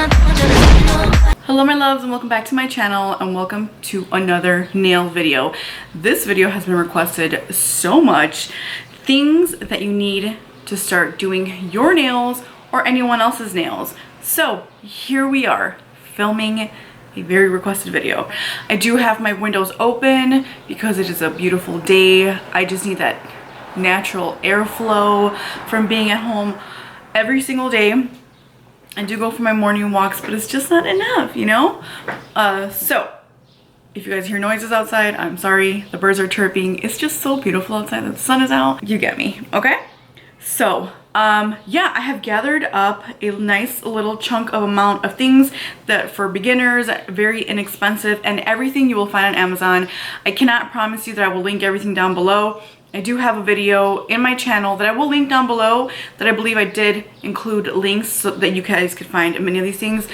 Hello my loves and welcome back to my channel and welcome to another nail video. This video has been requested so much. Things that you need to start doing your nails or anyone else's nails. So here we are filming a very requested video. I do have my windows open because it is a beautiful day. I just need that natural airflow from being at home every single day. I do go for my morning walks, but it's just not enough, you know? So if you guys hear noises outside, I'm sorry. The birds are chirping. It's just so beautiful outside. The sun is out. You get me, okay? So, yeah, I have gathered up a nice little chunk of amount of things that for beginners, very inexpensive, and everything you will find on Amazon. I cannot promise you that I will link everything down below. I do have a video in my channel that I will link down below that I believe I did include links so that you guys could find many of these things.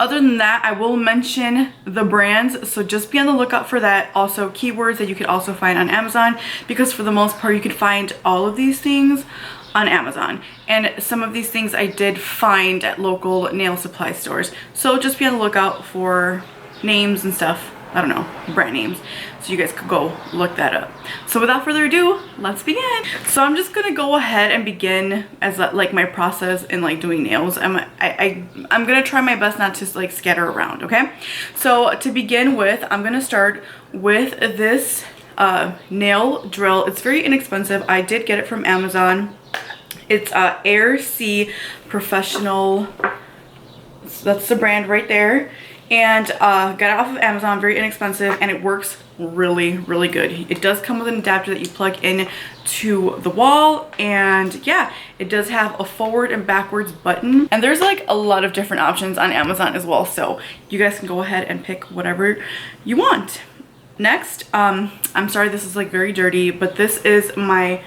Other than that, I will mention the brands, so just be on the lookout for that. Also keywords that you could also find on Amazon, because for the most part you could find all of these things on Amazon. And some of these things I did find at local nail supply stores. So just be on the lookout for names and stuff. I don't know, brand names, so you guys could go look that up. So without further ado, let's begin. So I'm just gonna go ahead and begin as like my process in like doing nails. I'm gonna try my best not to like scatter around, okay? So to begin with, I'm gonna start with this nail drill. It's very inexpensive. I did get it from Amazon. It's Air C Professional. So that's the brand right there. And got it off of Amazon, very inexpensive, and it works really good. It does come with an adapter that you plug in to the wall, and yeah, it does have a forward and backwards button, and there's like a lot of different options on Amazon as well, so you guys can go ahead and pick whatever you want. Next, I'm sorry this is like very dirty, but this is my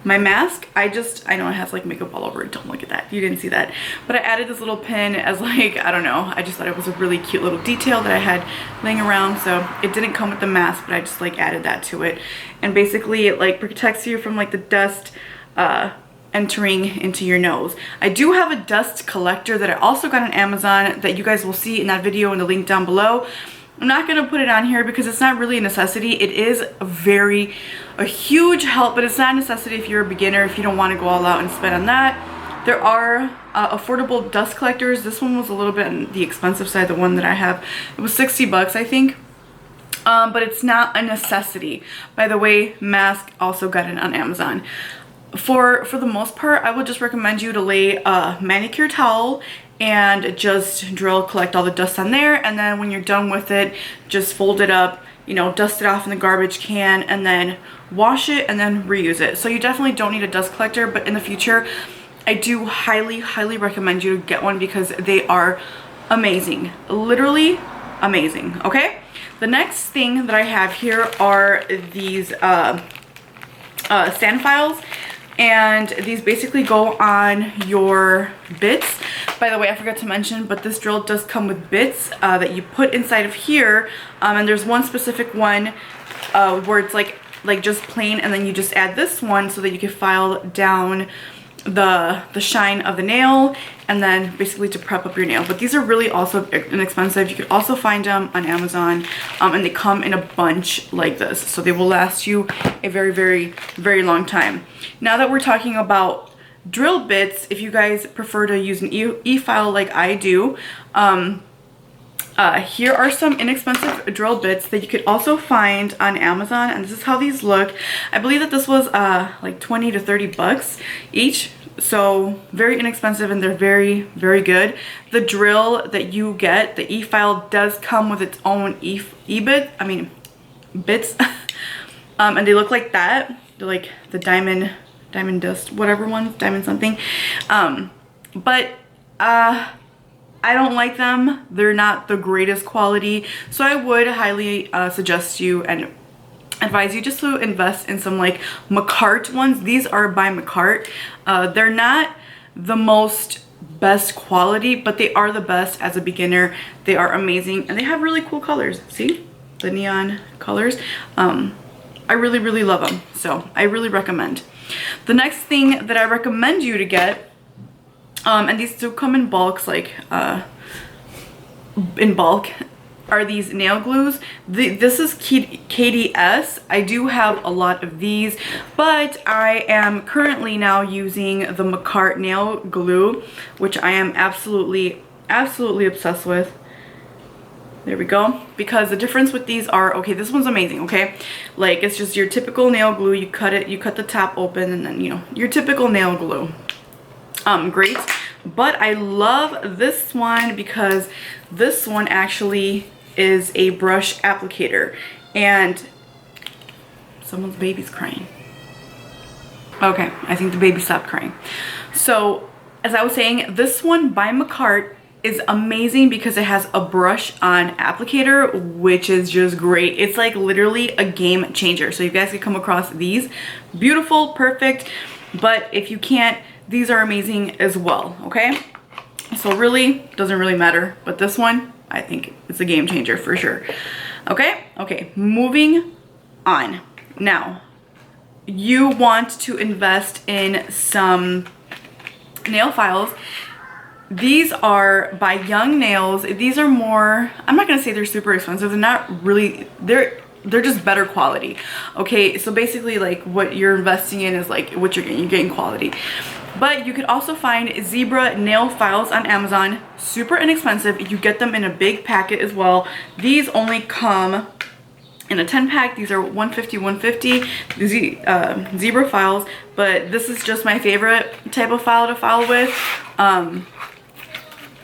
mask. I know it has like makeup all over it. Don't look at that. You didn't see that. But I added this little pin as like, I don't know. I just thought it was a really cute little detail that I had laying around. So it didn't come with the mask, but I just like added that to it. And basically it like protects you from like the dust entering into your nose. I do have a dust collector that I also got on Amazon that you guys will see in that video in the link down below. I'm not going to put it on here because it's not really a necessity. It is a huge help, but it's not a necessity if you're a beginner, if you don't want to go all out and spend on that. There are affordable dust collectors. This one was a little bit on the expensive side, the one that I have. It was 60 bucks, I think. But it's not a necessity. By the way, mask also got it on Amazon. For the most part, I would just recommend you to lay a manicure towel and just collect all the dust on there, and then when you're done with it, just fold it up, you know, dust it off in the garbage can, and then wash it and then reuse it. So you definitely don't need a dust collector, but in the future, I do highly recommend you to get one because they are amazing, literally amazing, okay? The next thing that I have here are these sand files. And these basically go on your bits. By the way, I forgot to mention, but this drill does come with bits that you put inside of here. And there's one specific one where it's like just plain, and then you just add this one so that you can file down the shine of the nail, and then basically to prep up your nail. But these are really also inexpensive. You could also find them on Amazon, and they come in a bunch like this, so they will last you a very long time. Now that we're talking about drill bits, if you guys prefer to use an e-file like I do, here are some inexpensive drill bits that you could also find on Amazon, and this is how these look. I believe that this was like 20 to 30 bucks each, so very inexpensive, and they're very good. The drill that you get, the e-file, does come with its own bits, and they look like that. They're like the diamond dust, whatever ones, diamond something, but I don't like them. They're not the greatest quality, so I would highly suggest you and advise you just to invest in some like Macart ones. These are by Macart. They're not the most best quality, but they are the best as a beginner. They are amazing, and they have really cool colors. See the neon colors? I really love them, so I really recommend. The next thing that I recommend you to get And these do come in bulks, like in bulk are these nail glues. This is KDS. I do have a lot of these, but I am currently now using the McCart nail glue, which I am absolutely obsessed with. There we go. Because the difference with these are, okay, this one's amazing, okay? Like, it's just your typical nail glue. You cut it, you cut the top open, and then, you know, your typical nail glue. Great. But I love this one because this one actually is a brush applicator. And someone's baby's crying. Okay, I think the baby stopped crying. So, as I was saying, this one by McCart is amazing because it has a brush on applicator, which is just great. It's like literally a game changer. So you guys can come across these. Beautiful, perfect. But if you can't, these are amazing as well, okay? So really, doesn't really matter. But this one, I think it's a game changer for sure. Okay, okay, moving on. Now, you want to invest in some nail files. These are by Young Nails. These are more, I'm not gonna say they're super expensive. They're not really, they're just better quality. Okay, so basically like what you're investing in is like what you're getting quality. But you could also find Zebra nail files on Amazon. Super inexpensive. You get them in a big packet as well. These only come in a 10 pack. These are $150. Zebra files, but this is just my favorite type of file to file with.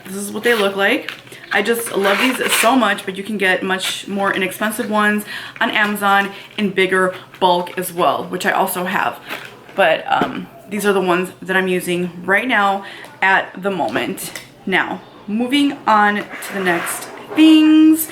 This is what they look like. I just love these so much, but you can get much more inexpensive ones on Amazon in bigger bulk as well, which I also have. But these are the ones that I'm using right now at the moment. Now, moving on to the next things.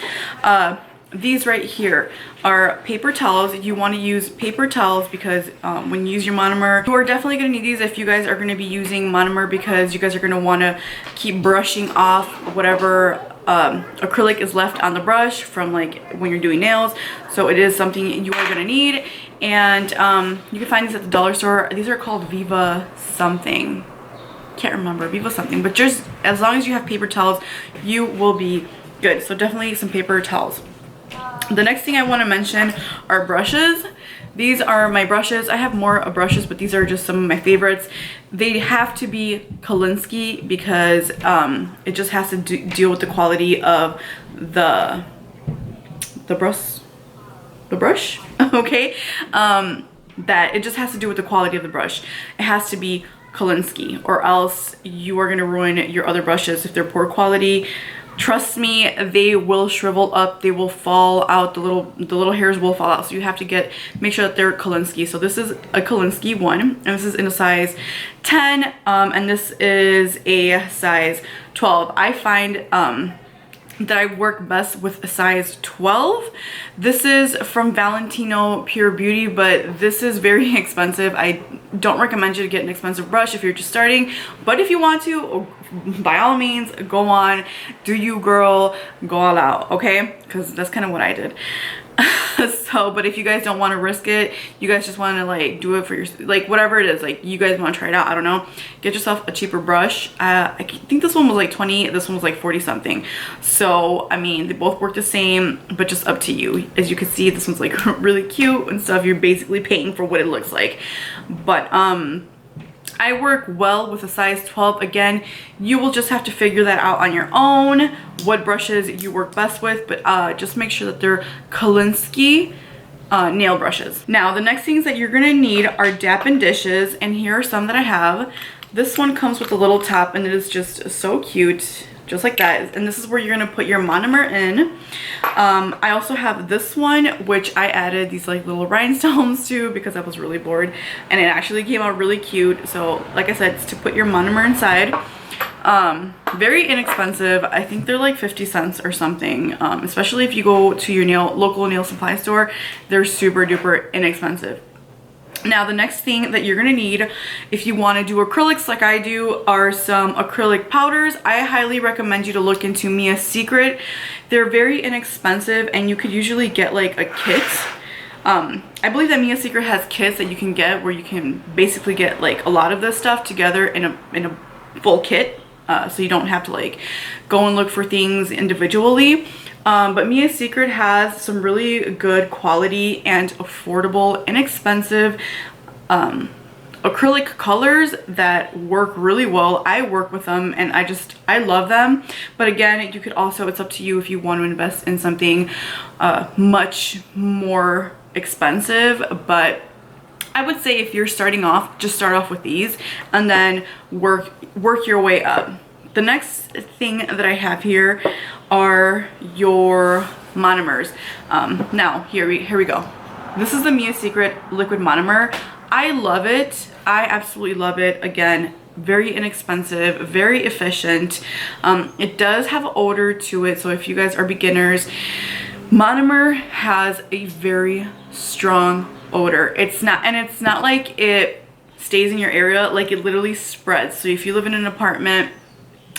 These right here are paper towels. You want to use paper towels because when you use your monomer, you are definitely going to need these if you guys are going to be using monomer, because you guys are going to want to keep brushing off whatever acrylic is left on the brush from like when you're doing nails. So it is something you are going to need. And you can find these at the dollar store. These are called Viva something. Can't remember, Viva something. But just as long as you have paper towels, you will be good. So definitely some paper towels. The next thing I want to mention are brushes. These are my brushes. I have more brushes, but these are just some of my favorites. They have to be Kolinsky because it just has to deal with the quality of the brush, okay? That it just has to do with the quality of the brush. It has to be Kolinsky, or else you are gonna ruin your other brushes if they're poor quality. Trust me, they will shrivel up, they will fall out, the little hairs will fall out. So you have to make sure that they're Kolinsky. So this is a Kolinsky one, and this is in a size 10, and this is a size 12. I find that I work best with a size 12. This is from Valentino Pure Beauty, but this is very expensive. I don't recommend you to get an expensive brush if you're just starting, but if you want to, by all means, go on, do you girl, go all out, okay? Because that's kind of what I did. So, but if you guys don't want to risk it, you guys just want to like do it for your, like whatever it is, like you guys want to try it out, I don't know, get yourself a cheaper brush. I think this one was like 20, this one was like 40 something. So I mean, they both work the same, but just up to you. As you can see, this one's like really cute and stuff. You're basically paying for what it looks like. But I work well with a size 12. Again, you will just have to figure that out on your own, what brushes you work best with, but just make sure that they're Kolinsky nail brushes. Now, the next things that you're gonna need are dappen dishes, and here are some that I have. This one comes with a little top, and it is just so cute, just like that. And this is where you're gonna put your monomer in. I also have this one, which I added these like little rhinestones to because I was really bored, and it actually came out really cute. So like I said, it's to put your monomer inside. Very inexpensive. I think they're like 50 cents or something. Especially if you go to your local nail supply store, they're super duper inexpensive. Now, the next thing that you're gonna need if you want to do acrylics like I do are some acrylic powders. I highly recommend you to look into Mia's Secret. They're very inexpensive, and you could usually get like a kit. I believe that Mia's Secret has kits that you can get where you can basically get like a lot of this stuff together in a full kit, so you don't have to like go and look for things individually. But Mia's Secret has some really good quality and affordable, inexpensive acrylic colors that work really well. I work with them and I love them. But again, you could also, it's up to you if you want to invest in something much more expensive. But I would say if you're starting off, just start off with these and then work your way up. The next thing that I have here are your monomers. Now here we go. This is the Mia's Secret liquid monomer. I love it. I absolutely love it. Again, very inexpensive, very efficient. It does have odor to it, so if you guys are beginners, monomer has a very strong odor. It's not like it stays in your area, like it literally spreads. So if you live in an apartment,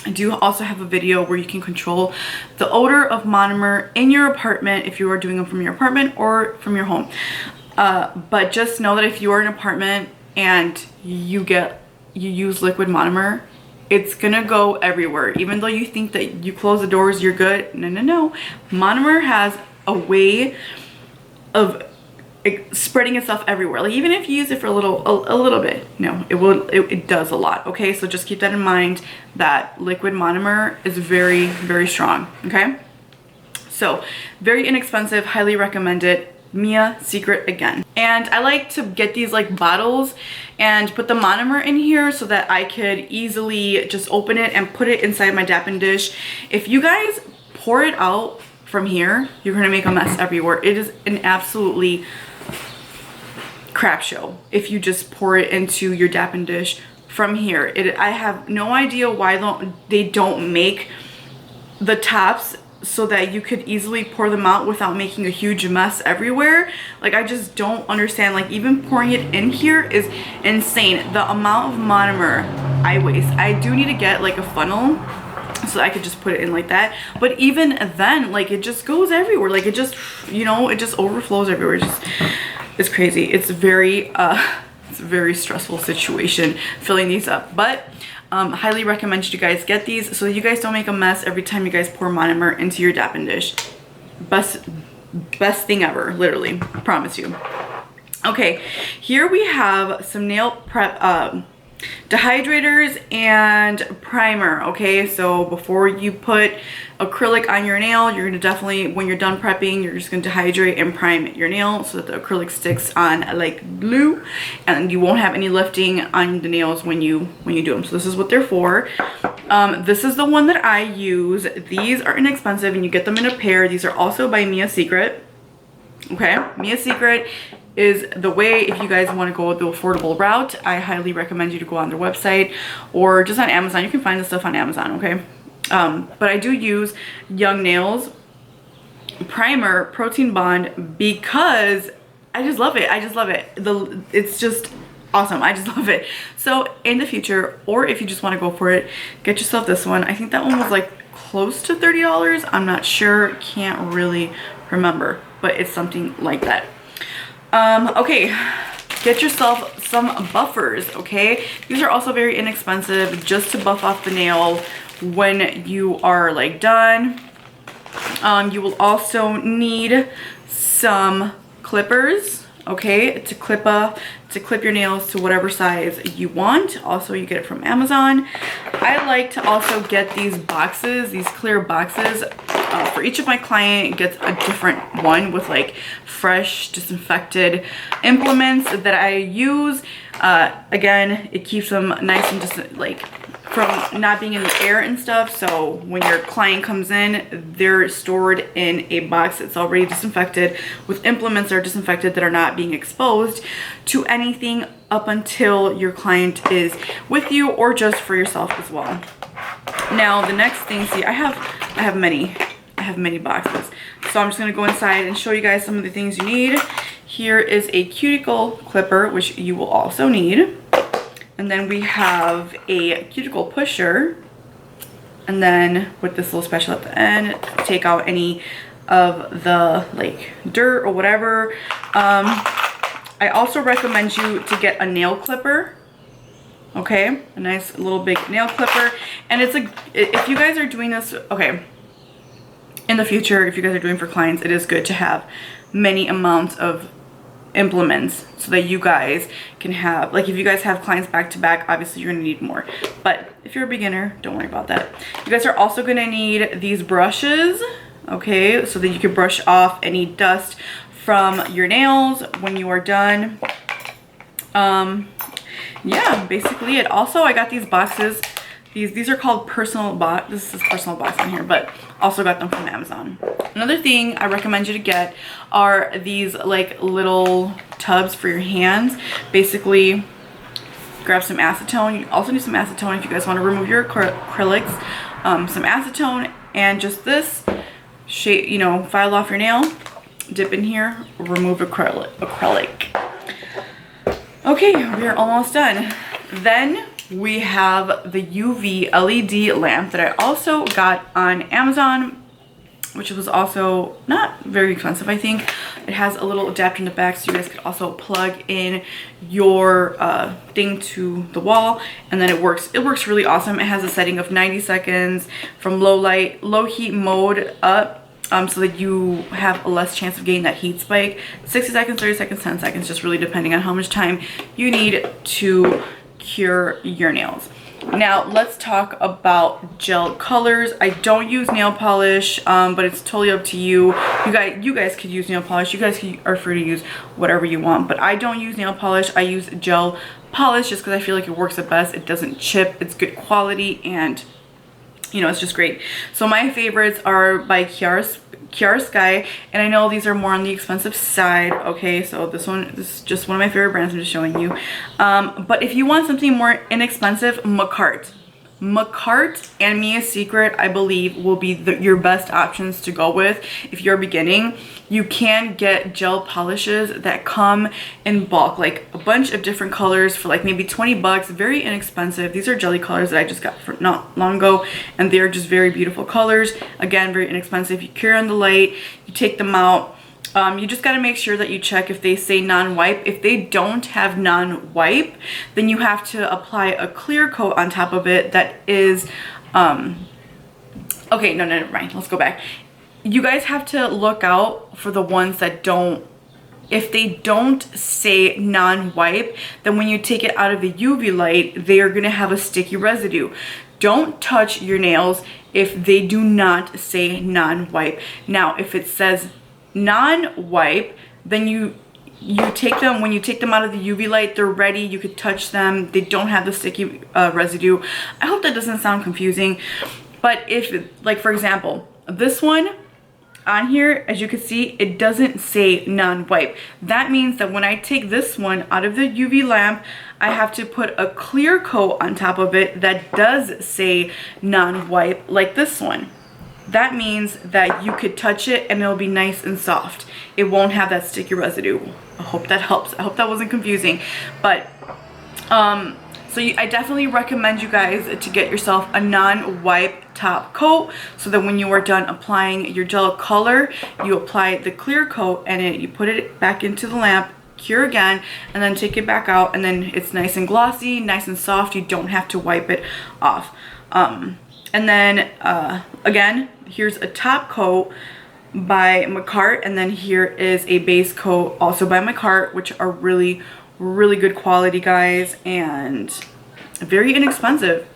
I do also have a video where you can control the odor of monomer in your apartment if you are doing them from your apartment or from your home. But just know that if you are in an apartment and you use liquid monomer, it's gonna go everywhere. Even though you think that you close the doors, you're good. No. Monomer has a way of spreading itself everywhere. Like even if you use it for a little bit, no, it does a lot. Okay, so just keep that in mind, that liquid monomer is very, very strong. Okay, so very inexpensive, highly recommend it. Mia's Secret again. And I like to get these like bottles and put the monomer in here so that I could easily just open it and put it inside my dappen dish. If you guys pour it out from here, you're gonna make a mess everywhere. It is an absolutely crap show if you just pour it into your dappen dish from here. I have no idea why they don't make the tops so that you could easily pour them out without making a huge mess everywhere. Like I just don't understand. Like even pouring it in here is insane. The amount of monomer I waste. I do need to get like a funnel so I could just put it in like that. But even then, like it just goes everywhere. Like it just, you know, it just overflows everywhere. It's crazy. It's a very stressful situation filling these up. But highly recommend you guys get these so that you guys don't make a mess every time you guys pour monomer into your dappen dish. Best thing ever, literally, promise you. Okay, here we have some nail prep dehydrators and primer. Okay, so before you put acrylic on your nail, you're gonna definitely, when you're done prepping, you're just gonna dehydrate and prime your nail so that the acrylic sticks on like glue and you won't have any lifting on the nails when you do them. So this is what they're for. This is the one that I use. These are inexpensive and you get them in a pair. These are also by Mia's Secret. Okay, Mia's Secret is the way if you guys want to go the affordable route. I highly recommend you to go on their website or just on Amazon. You can find this stuff on Amazon, okay? But I do use Young Nails primer protein bond because I just love it. It's just awesome. I just love it. So in the future, or if you just want to go for it, get yourself this one. I think that one was like close to $30. I'm not sure, can't really remember, but it's something like that. Okay, get yourself some buffers. Okay, these are also very inexpensive, just to buff off the nail when you are like done. You will also need some clippers, okay, to clip your nails to whatever size you want. Also, you get it from Amazon. I like to also get these boxes, these clear boxes. For each of my client gets a different one with like fresh disinfected implements that I use. Again, it keeps them nice and just like from not being in the air and stuff. So when your client comes in, they're stored in a box that's already disinfected with implements that are disinfected that are not being exposed to anything up until your client is with you or just for yourself as well. Now the next thing, see, I have many boxes. So I'm just gonna go inside and show you guys some of the things you need. Here is a cuticle clipper, which you will also need. And then we have a cuticle pusher. And then with this little special at the end, take out any of the like dirt or whatever. I also recommend you to get a nail clipper. Okay, a nice little big nail clipper. And it's a, if you guys are doing this, okay, in the future, if you guys are doing for clients, it is good to have many amounts of implements so that you guys can have, like, if you guys have clients back to back, obviously you're gonna need more. But if you're a beginner, don't worry about that. You guys are also gonna need these brushes, okay, so that you can brush off any dust from your nails when you are done. Yeah, basically it. Also, I got these boxes. These are called personal box. This is personal box in here, but also got them from Amazon. Another thing I recommend you to get are these like little tubs for your hands. Basically, grab some acetone. You also need some acetone if you guys want to remove your acrylics. Some acetone and just this shape, you know, file off your nail, dip in here, remove acrylic. Okay, we are almost done. Then we have the UV LED lamp that I also got on Amazon, which was also not very expensive, I think. It has a little adapter in the back, so you guys could also plug in your thing to the wall, and then it works really awesome. It has a setting of 90 seconds from low heat mode up, so that you have a less chance of getting that heat spike. 60 seconds, 30 seconds, 10 seconds, just really depending on how much time you need to cure your nails. Now let's talk about gel colors. I don't use nail polish, but it's totally up to you. You guys could use nail polish. You guys are free to use whatever you want, but I don't use nail polish. I use gel polish just because I feel like it works the best. It doesn't chip, it's good quality, and you know, it's just great. So my favorites are by Kiara Sky, and I know these are more on the expensive side, okay? So this is just one of my favorite brands I'm just showing you. But if you want something more inexpensive, Macart and Mia's Secret, I believe, will be your best options to go with if you're beginning. You can get gel polishes that come in bulk, like a bunch of different colors for like maybe 20 bucks, very inexpensive. These are jelly colors that I just got for not long ago, and they're just very beautiful colors. Again, very inexpensive. You cure on the light, you take them out. You just got to make sure that you check if they say non-wipe. If they don't have non-wipe, then you have to apply a clear coat on top of it that is, okay, no, never mind. Let's go back. You guys have to look out for the ones that don't, if they don't say non-wipe, then when you take it out of the UV light, they are going to have a sticky residue. Don't touch your nails if they do not say non-wipe. Now, if it says non-wipe, then you take them, when you take them out of the UV light, they're ready, you could touch them, they don't have the sticky residue. I hope that doesn't sound confusing, but if, like, for example, this one on here, as you can see, it doesn't say non-wipe. That means that when I take this one out of the UV lamp, I have to put a clear coat on top of it that does say non-wipe, like this one. That means that you could touch it and it'll be nice and soft. It won't have that sticky residue. I hope that helps. I hope that wasn't confusing. But, I definitely recommend you guys to get yourself a non-wipe top coat, so that when you are done applying your gel color, you apply the clear coat and you put it back into the lamp, cure again, and then take it back out, and then it's nice and glossy, nice and soft. You don't have to wipe it off. And then again, here's a top coat by Macart, and then here is a base coat also by Macart, which are really good quality, guys, and very inexpensive.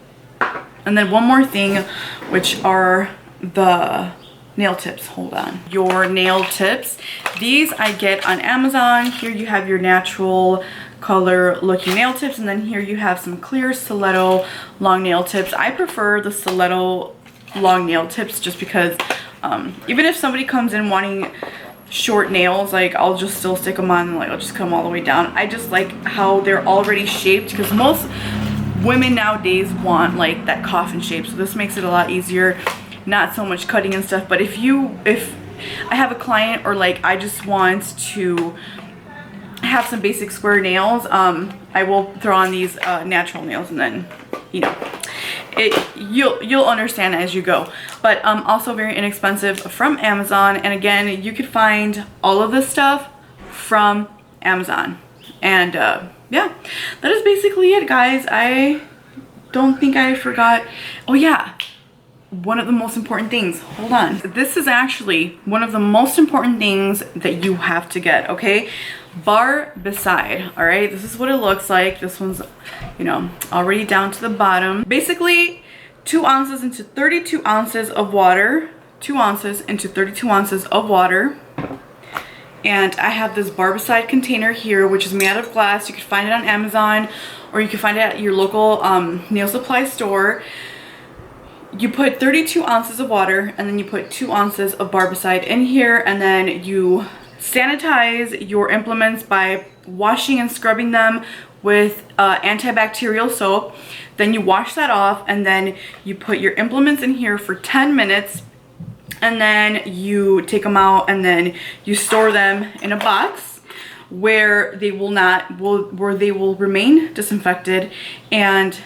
And then one more thing, which are the nail tips. Hold on. Your nail tips. These I get on Amazon. Here you have your natural color looking nail tips, and then here you have some clear stiletto long nail tips. I prefer the stiletto long nail tips just because even if somebody comes in wanting short nails, like, I'll just still stick them on, like, I'll just come all the way down. I just like how they're already shaped, because most women nowadays want like that coffin shape, so this makes it a lot easier, not so much cutting and stuff. But if I have a client, or like I just want to have some basic square nails, I will throw on these natural nails, and then, you know, you'll understand as you go. But also very inexpensive from Amazon, and again, you could find all of this stuff from Amazon. And yeah, that is basically it, guys. I don't think I forgot. Oh yeah, one of the most important things, hold on. This is actually one of the most important things that you have to get, okay? Barbicide, all right? This is what it looks like. This one's, you know, already down to the bottom. Basically, 2 ounces into 32 ounces of water. 2 ounces into 32 ounces of water. And I have this barbicide container here, which is made out of glass. You can find it on Amazon, or you can find it at your local nail supply store. You put 32 ounces of water, and then you put 2 ounces of barbicide in here, and then you sanitize your implements by washing and scrubbing them with antibacterial soap. Then you wash that off, and then you put your implements in here for 10 minutes, and then you take them out, and then you store them in a box where they will remain disinfected and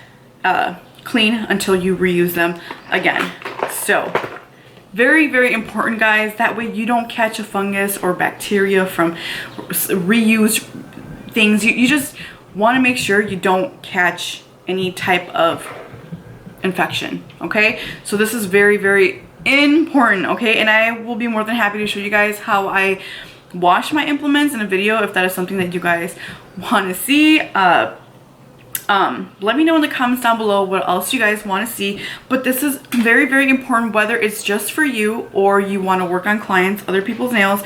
clean until you reuse them again. So very, very important, guys. That way you don't catch a fungus or bacteria from reused things. You just want to make sure you don't catch any type of infection, okay? So this is very, very important, okay? And I will be more than happy to show you guys how I wash my implements in a video if that is something that you guys want to see. Let me know in the comments down below what else you guys want to see. But this is very, very important, whether it's just for you or you want to work on clients, other people's nails.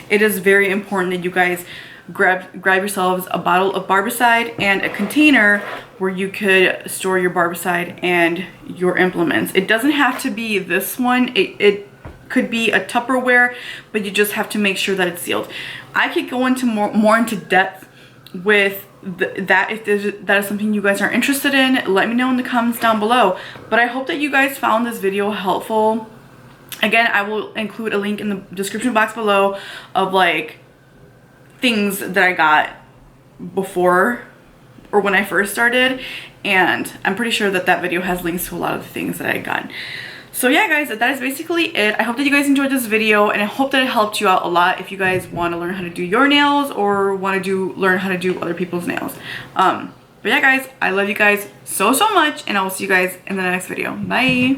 It is very important that you guys grab yourselves a bottle of barbicide and a container where you could store your barbicide and your implements. It doesn't have to be this one. It could be a Tupperware, but you just have to make sure that it's sealed. I could go into more into depth with that if that is something you guys are interested in. Let me know in the comments down below. But I hope that you guys found this video helpful. Again, I will include a link in the description box below of like things that I got before or when I first started, and I'm pretty sure that video has links to a lot of the things that I had gotten. So yeah, guys, that is basically it. I hope that you guys enjoyed this video, and I hope that it helped you out a lot if you guys want to learn how to do your nails or want to learn how to do other people's nails. But yeah, guys, I love you guys so much, and I will see you guys in the next video. Bye.